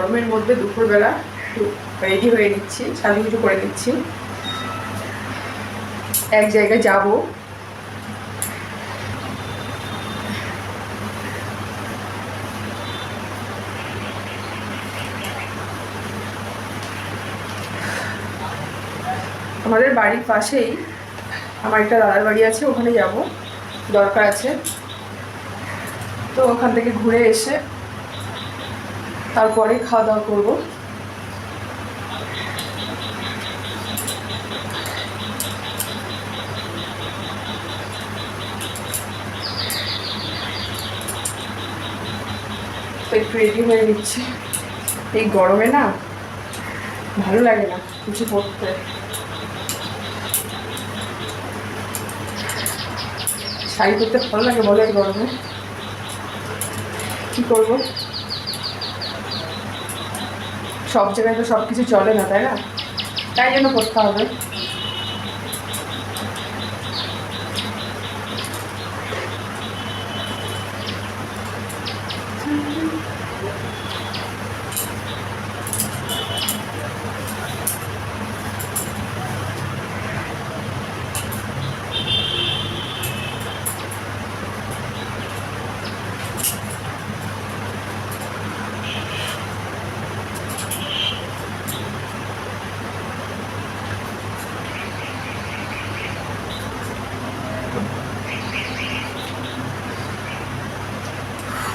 গরমের মধ্যে দুপুরবেলা একটু রেডি হয়ে নিচ্ছি, সাজুগুজু করে নিচ্ছি, এক জায়গায় যাব। আমাদের বাড়ির পাশেই আমার একটা দাদার বাড়ি আছে, ওখানে যাব, দরকার আছে। তো ওখান থেকে ঘুরে এসে তারপরে খাওয়া দাওয়া করবো। তো একটু রেডি হয়ে নিচ্ছি, এই গরমে না ভালো লাগে না কিছু পরতে। শাড়ি পরতে ভালো লাগে বলো এই গরমে? কী করবো, সব জায়গায় তো সব কিছু চলে না, তাই না? তাই জন্য পরতে হবে।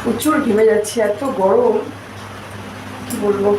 প্রচুর ঘেমে যাচ্ছি, এত গরম কি বলবো।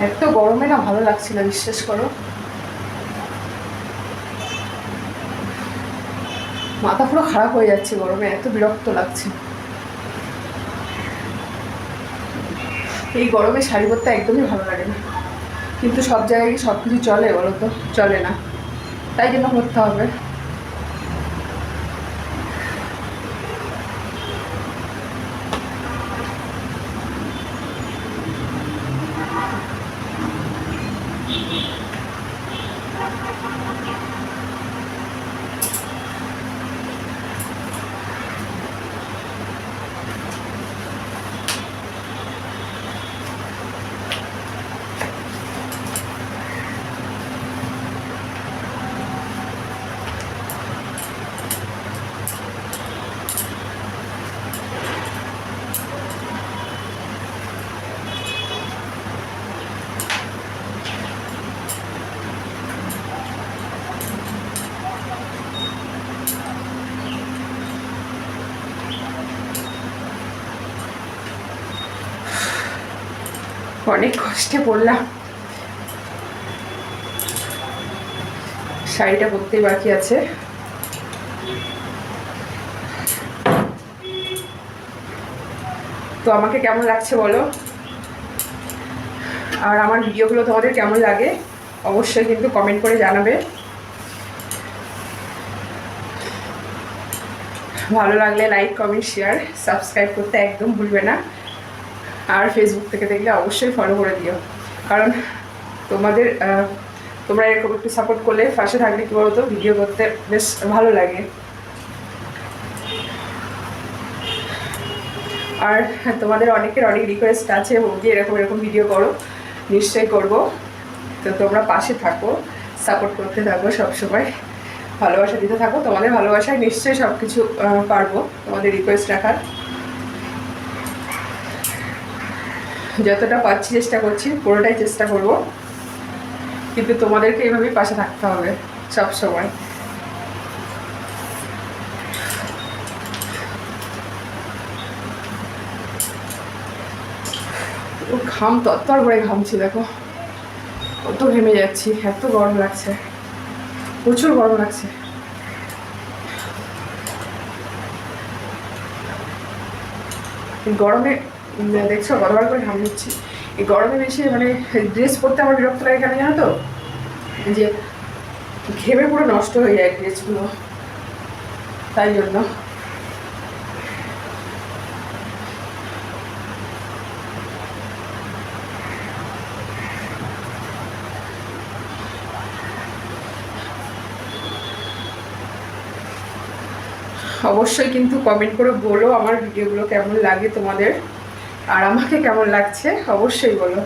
এত গরমে না ভালো লাগছে না, বিশ্বাস করো। মাথা পুরো খারাপ হয়ে যাচ্ছে গরমে, এত বিরক্ত লাগছে। এই গরমে শাড়ি পরতে একদমই ভালো লাগে না, কিন্তু সব জায়গায় কি সব কিছু চলে বলো তো? চলে না, তাই জন্য করতে হবে। অনেক কষ্টে পড়লাম, শাড়িটা পরতেই বাকি আছে। তো আমাকে কেমন লাগছে বলো, আর আমার ভিডিওগুলো তোমাদের কেমন লাগে অবশ্যই কিন্তু কমেন্ট করে জানাবে। ভালো লাগলে লাইক, কমেন্ট, শেয়ার, সাবস্ক্রাইব করতে একদম ভুলবে না। আর ফেসবুক থেকে দেখলে অবশ্যই ফলো করে দিও, কারণ তোমরা এরকম একটু সাপোর্ট করলে, পাশে থাকলে কী বলতো, ভিডিও করতে বেশ ভালো লাগে। আর তোমাদের অনেকের অনেক রিকোয়েস্ট আছে, বৌদি এরকম এরকম ভিডিও করো, নিশ্চয়ই করব। তো তোমরা পাশে থাকো, সাপোর্ট করতে থাকো, সবসময় ভালোবাসা দিতে থাকো। তোমাদের ভালোবাসায় নিশ্চয়ই সব কিছু পারবো তোমাদের রিকোয়েস্ট রাখার। যতটা পারছি চেষ্টা করছি, পুরোটাই চেষ্টা করব, কিন্তু তোমাদেরকে এইভাবেই পাশে থাকতে হবে সব সময়। ঘাম তত্তর করে ঘামছি, দেখো কত ঘেমে যাচ্ছি, এত গরম লাগছে, প্রচুর গরম লাগছে। গরমে দেখছো কতবার করে ঘাম দিচ্ছি। এই গরমে বেশি মানে ড্রেস পরতে আমার বিরক্ত লাগে কেন জানো তো, যে ঘেমে পুরো নষ্ট হয়ে যায় ড্রেসগুলো, তাই জন্য। অবশ্যই কিন্তু কমেন্ট করে বলো আমার ভিডিওগুলো কেমন লাগে তোমাদের, আর আমাকে কেমন লাগছে অবশ্যই বলো।